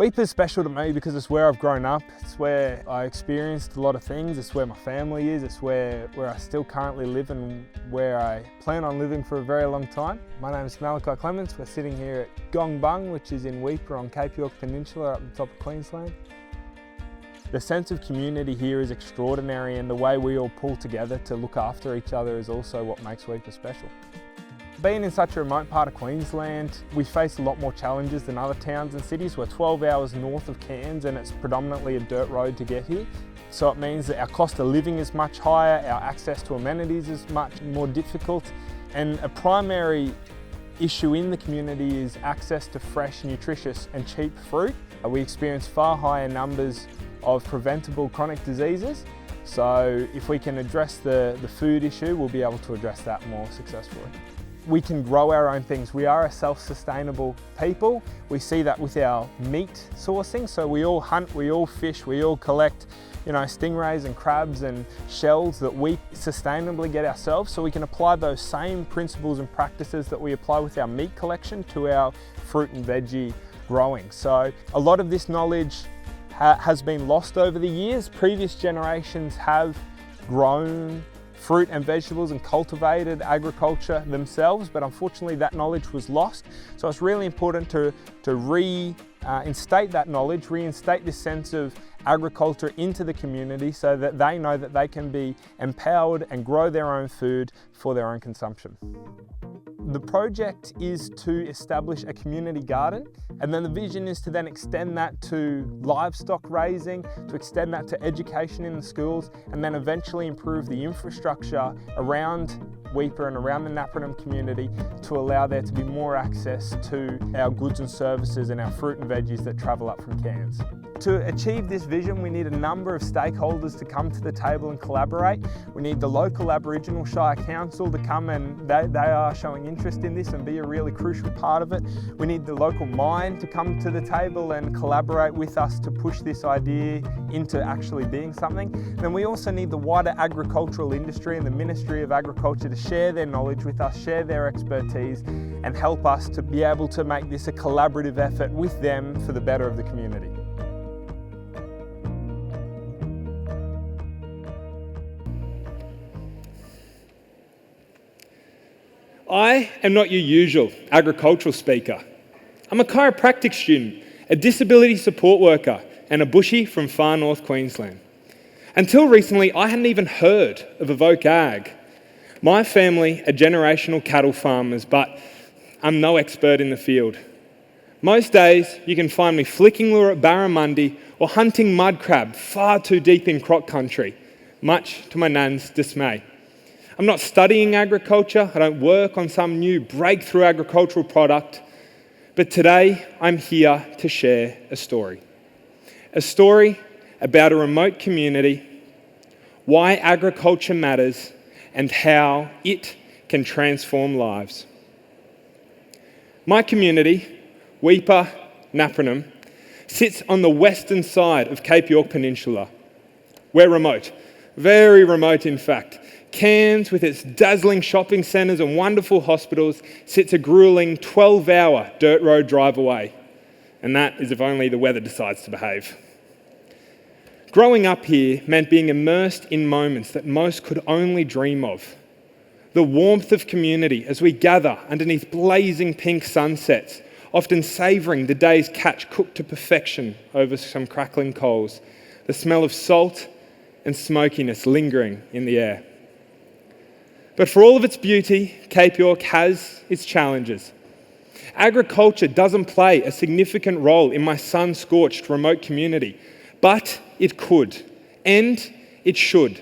Weipa is special to me because it's where I've grown up. It's where I experienced a lot of things. It's where my family is. It's where I still currently live and where I plan on living for a very long time. My name is Malachai Clements. We're sitting here at Gong Bung, which is in Weipa on York Peninsula up the top of Queensland. The sense of community here is extraordinary, and the way we all pull together to look after each other is also what makes Weipa special. Being in such a remote part of Queensland, we face a lot more challenges than other towns and cities. We're 12 hours north of Cairns and it's predominantly a dirt road to get here. So it means that our cost of living is much higher, our access to amenities is much more difficult, and a primary issue in the community is access to fresh, nutritious and cheap fruit. We experience far higher numbers of preventable chronic diseases. So if we can address the food issue, we'll be able to address that more successfully. We can grow our own things. We are a self-sustainable people. We see that with our meat sourcing. So we all hunt, we all fish, we all collect, stingrays and crabs and shells that we sustainably get ourselves. So we can apply those same principles and practices that we apply with our meat collection to our fruit and veggie growing. So a lot of this knowledge has been lost over the years. Previous generations have grown fruit and vegetables and cultivated agriculture themselves, but unfortunately that knowledge was lost. So it's really important to reinstate that knowledge, reinstate this sense of agriculture into the community so that they know that they can be empowered and grow their own food for their own consumption. The project is to establish a community garden, and then the vision is to then extend that to livestock raising, to extend that to education in the schools, and then eventually improve the infrastructure around Weipa and around the Napranum community to allow there to be more access to our goods and services and our fruit and veggies that travel up from Cairns. To achieve this vision, we need a number of stakeholders to come to the table and collaborate. We need the local Aboriginal Shire Council to come, and they are showing interest in this and be a really crucial part of it. We need the local mine to come to the table and collaborate with us to push this idea into actually being something. Then we also need the wider agricultural industry and the Ministry of Agriculture to share their knowledge with us, share their expertise, and help us to be able to make this a collaborative effort with them for the better of the community. I am not your usual agricultural speaker. I'm a chiropractic student, a disability support worker, and a bushie from far north Queensland. Until recently, I hadn't even heard of evokeAG. My family are generational cattle farmers, but I'm no expert in the field. Most days, you can find me flicking lure at barramundi or hunting mud crab far too deep in croc country, much to my nan's dismay. I'm not studying agriculture, I don't work on some new breakthrough agricultural product, but today I'm here to share a story. A story about a remote community, why agriculture matters, and how it can transform lives. My community, Weipa, Napranum, sits on the western side of York Peninsula. We're remote, very remote in fact. Cairns, with its dazzling shopping centres and wonderful hospitals, sits a gruelling 12-hour dirt road drive away. And that is if only the weather decides to behave. Growing up here meant being immersed in moments that most could only dream of. The warmth of community as we gather underneath blazing pink sunsets, often savouring the day's catch cooked to perfection over some crackling coals. The smell of salt and smokiness lingering in the air. But for all of its beauty, Cape York has its challenges. Agriculture doesn't play a significant role in my sun-scorched remote community, but it could, and it should.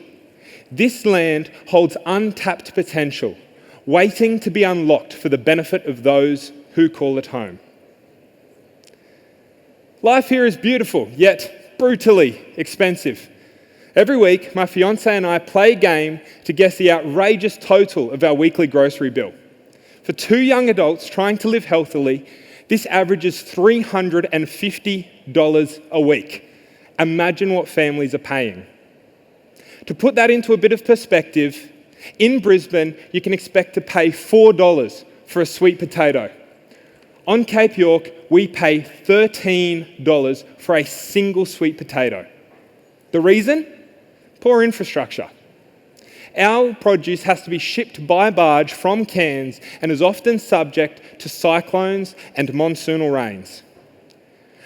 This land holds untapped potential, waiting to be unlocked for the benefit of those who call it home. Life here is beautiful, yet brutally expensive. Every week, my fiancée and I play a game to guess the outrageous total of our weekly grocery bill. For two young adults trying to live healthily, this averages $350 a week. Imagine what families are paying. To put that into a bit of perspective, in Brisbane, you can expect to pay $4 for a sweet potato. On Cape York, we pay $13 for a single sweet potato. The reason? Poor infrastructure. Our produce has to be shipped by barge from Cairns and is often subject to cyclones and monsoonal rains.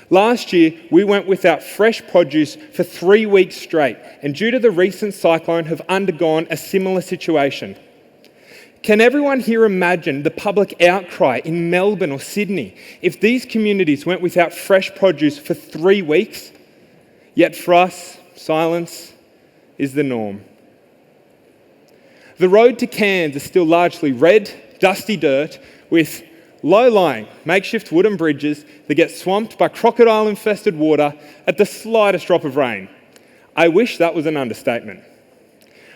Last year, we went without fresh produce for 3 weeks straight, and due to the recent cyclone, have undergone a similar situation. Can everyone here imagine the public outcry in Melbourne or Sydney if these communities went without fresh produce for 3 weeks? Yet for us, silence is the norm. The road to Cairns is still largely red, dusty dirt with low-lying makeshift wooden bridges that get swamped by crocodile-infested water at the slightest drop of rain. I wish that was an understatement.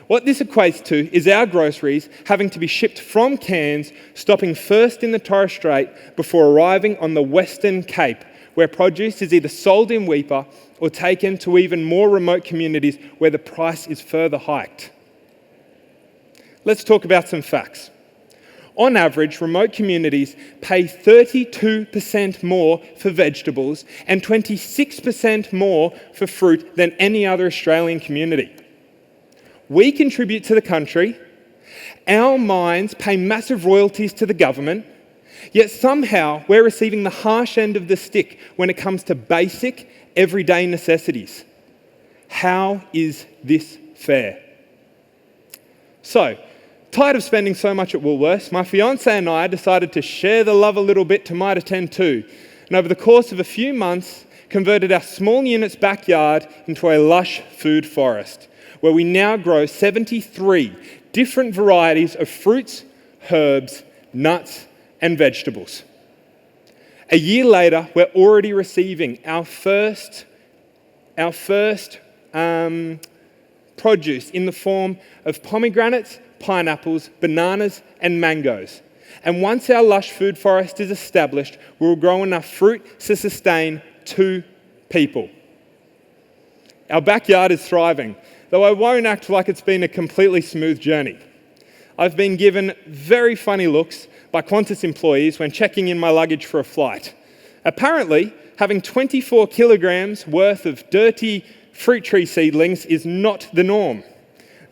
What this equates to is our groceries having to be shipped from Cairns, stopping first in the Torres Strait before arriving on the Western Cape, where produce is either sold in Weipa or taken to even more remote communities where the price is further hiked. Let's talk about some facts. On average, remote communities pay 32% more for vegetables and 26% more for fruit than any other Australian community. We contribute to the country, our mines pay massive royalties to the government, yet somehow we're receiving the harsh end of the stick when it comes to basic, everyday necessities. How is this fair? So, tired of spending so much at Woolworths, my fiancée and I decided to share the love a little bit to might attend too, and over the course of a few months, converted our small unit's backyard into a lush food forest, where we now grow 73 different varieties of fruits, herbs, nuts, and vegetables. A year later, we're already receiving our first produce in the form of pomegranates, pineapples, bananas, and mangoes. And once our lush food forest is established, we'll grow enough fruit to sustain 2 people. Our backyard is thriving, though I won't act like it's been a completely smooth journey. I've been given very funny looks by Qantas employees when checking in my luggage for a flight. Apparently, having 24 kilograms worth of dirty fruit tree seedlings is not the norm,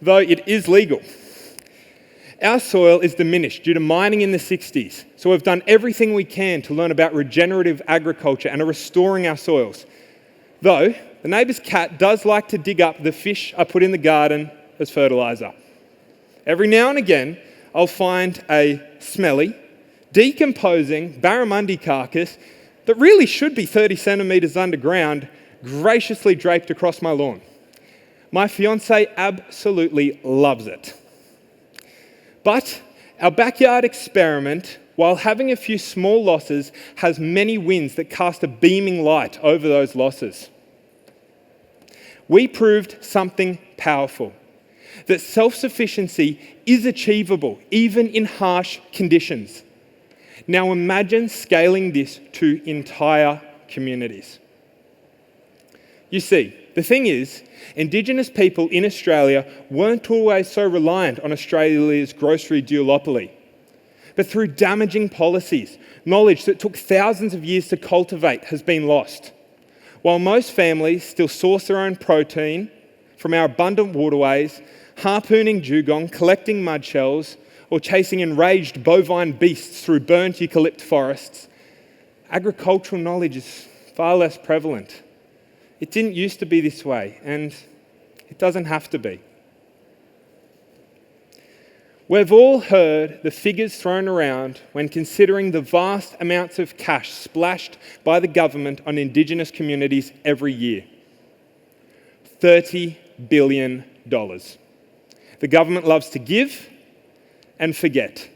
though it is legal. Our soil is diminished due to mining in the 60s, so we've done everything we can to learn about regenerative agriculture and are restoring our soils. Though, the neighbour's cat does like to dig up the fish I put in the garden as fertiliser. Every now and again, I'll find a smelly, decomposing barramundi carcass that really should be 30 centimetres underground, graciously draped across my lawn. My fiancée absolutely loves it. But our backyard experiment, while having a few small losses, has many wins that cast a beaming light over those losses. We proved something powerful, that self-sufficiency is achievable even in harsh conditions. Now imagine scaling this to entire communities. You see, the thing is, Indigenous people in Australia weren't always so reliant on Australia's grocery duopoly. But through damaging policies, knowledge that took thousands of years to cultivate has been lost. While most families still source their own protein from our abundant waterways, harpooning dugong, collecting mud shells, or chasing enraged bovine beasts through burnt eucalypt forests, agricultural knowledge is far less prevalent. It didn't used to be this way, and it doesn't have to be. We've all heard the figures thrown around when considering the vast amounts of cash splashed by the government on Indigenous communities every year. $30 billion. The government loves to give and forget.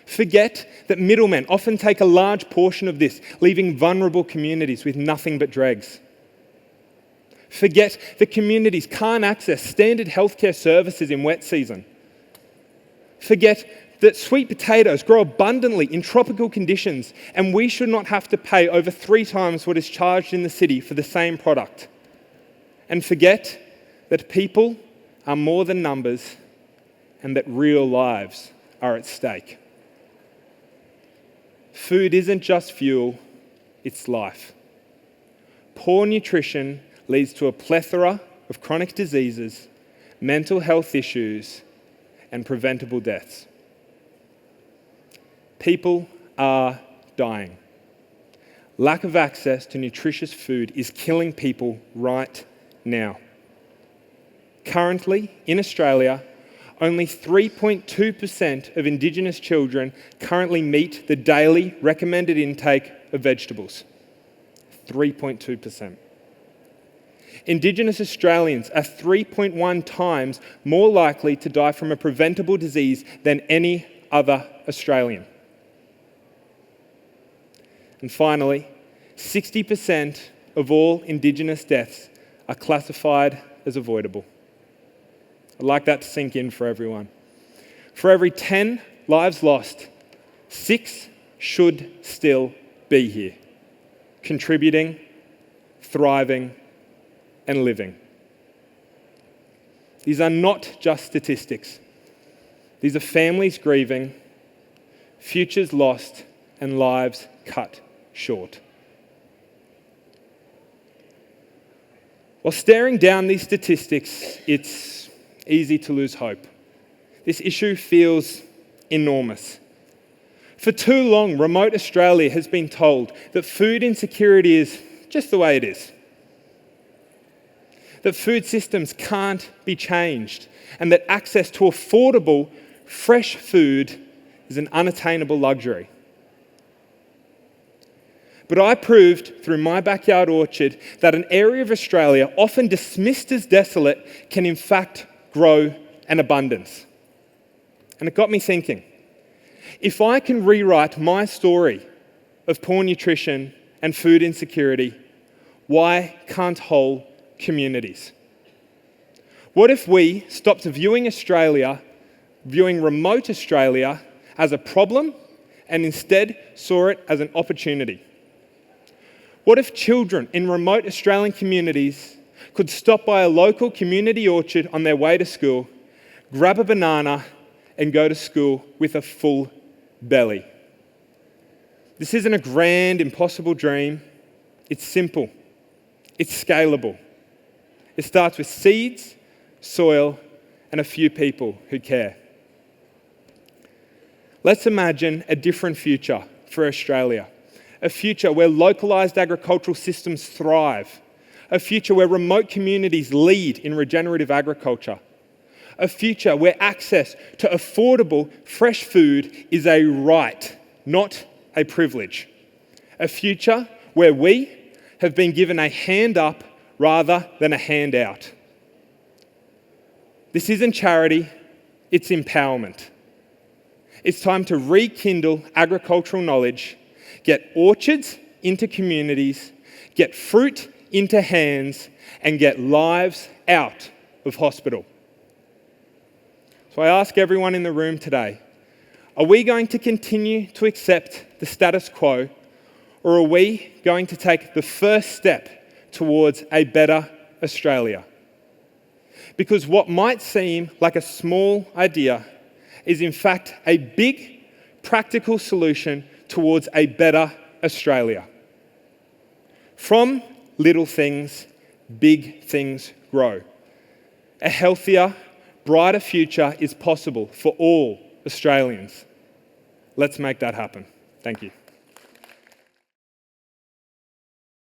Forget that middlemen often take a large portion of this, leaving vulnerable communities with nothing but dregs. Forget that communities can't access standard healthcare services in wet season. Forget that sweet potatoes grow abundantly in tropical conditions and we should not have to pay over 3 times what is charged in the city for the same product. And forget that people are more than numbers and that real lives are at stake. food isn't just fuel, it's life. Poor nutrition leads to a plethora of chronic diseases, mental health issues, and preventable deaths. People are dying. Lack of access to nutritious food is killing people right now. Currently, in Australia, only 3.2% of Indigenous children currently meet the daily recommended intake of vegetables. 3.2%. Indigenous Australians are 3.1 times more likely to die from a preventable disease than any other Australian. And finally, 60% of all Indigenous deaths are classified as avoidable. I'd like that to sink in for everyone. For every 10 lives lost, 6 should still be here, contributing, thriving, and living. These are not just statistics. These are families grieving, futures lost, and lives cut short. While staring down these statistics, it's easy to lose hope. This issue feels enormous. For too long, remote Australia has been told that food insecurity is just the way it is. That food systems can't be changed, and that access to affordable, fresh food is an unattainable luxury. But I proved through my backyard orchard that an area of Australia often dismissed as desolate can in fact grow an abundance. And it got me thinking, if I can rewrite my story of poor nutrition and food insecurity, why can't whole communities? What if we stopped viewing remote Australia as a problem and instead saw it as an opportunity? What if children in remote Australian communities could stop by a local community orchard on their way to school, grab a banana, and go to school with a full belly? This isn't a grand, impossible dream. It's simple. It's scalable. It starts with seeds, soil, and a few people who care. Let's imagine a different future for Australia. A future where localised agricultural systems thrive. A future where remote communities lead in regenerative agriculture. A future where access to affordable, fresh food is a right, not a privilege. A future where we have been given a hand up rather than a hand out. This isn't charity, it's empowerment. It's time to rekindle agricultural knowledge, get orchards into communities, get fruit into hands, and get lives out of hospital. So I ask everyone in the room today, are we going to continue to accept the status quo, or are we going to take the first step towards a better Australia? Because what might seem like a small idea is in fact a big, practical solution towards a better Australia. From little things, big things grow. A healthier, brighter future is possible for all Australians. Let's make that happen. Thank you.